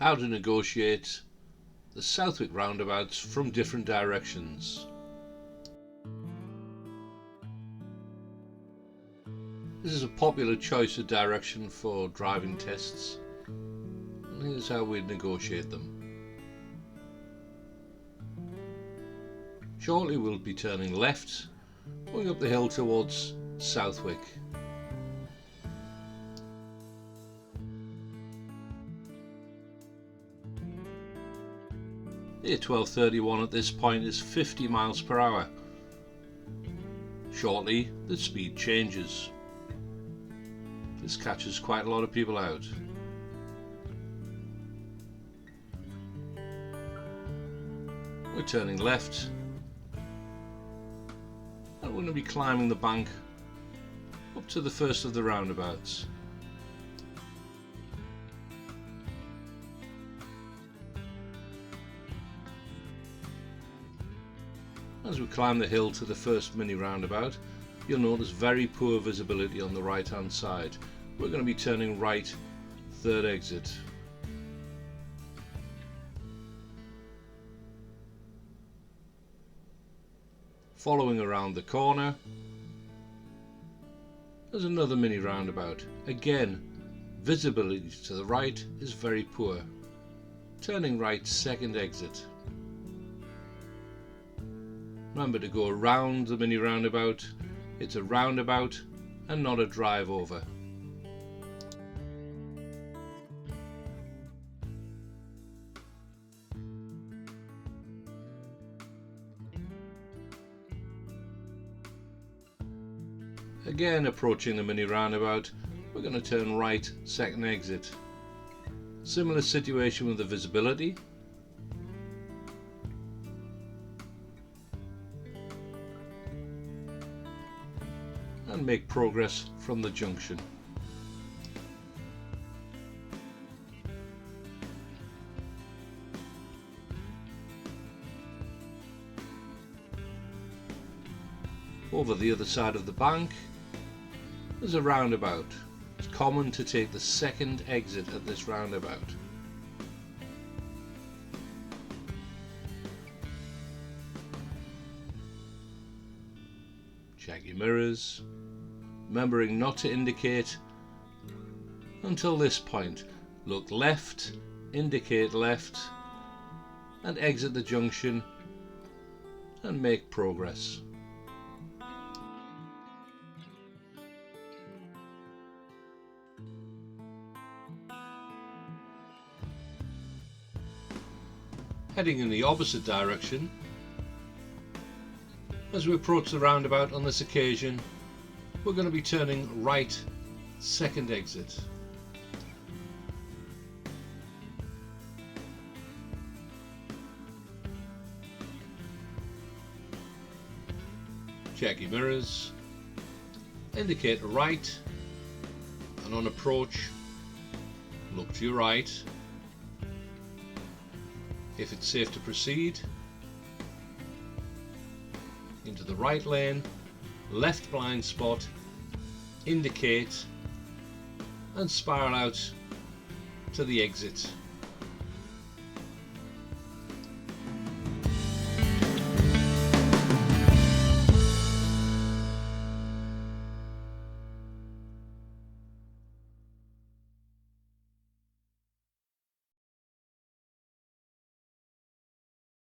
how to negotiate the Southwick roundabouts from different directions. This is a popular choice of direction for driving tests, and here's how we negotiate them. Shortly we'll be turning left, going up the hill towards Southwick. The A1231 at this point is 50 miles per hour. Shortly the speed changes. This catches quite a lot of people out. We're turning left and we're going to be climbing the bank up to the first of the roundabouts. As we climb the hill to the first mini roundabout, you'll notice very poor visibility on the right hand side. We're going to be turning right, third exit. Following around the corner, there's another mini roundabout. Again, visibility to the right is very poor. Turning right, second exit. Remember to go around the mini roundabout. It's a roundabout and not a drive over. Again, approaching the mini roundabout, we're going to turn right, second exit. Similar situation with the visibility. And make progress from the junction. Over the other side of the bank, there's a roundabout. It's common to take the second exit at this roundabout. Check your mirrors, remembering not to indicate until this point. Look left, indicate left, and exit the junction and make progress. Heading in the opposite direction, as we approach the roundabout on this occasion, we're going to be turning right, second exit. Check your mirrors, indicate right, and on approach, look to your right. If it's safe to proceed, into the right lane, left blind spot, indicate and spiral out to the exit.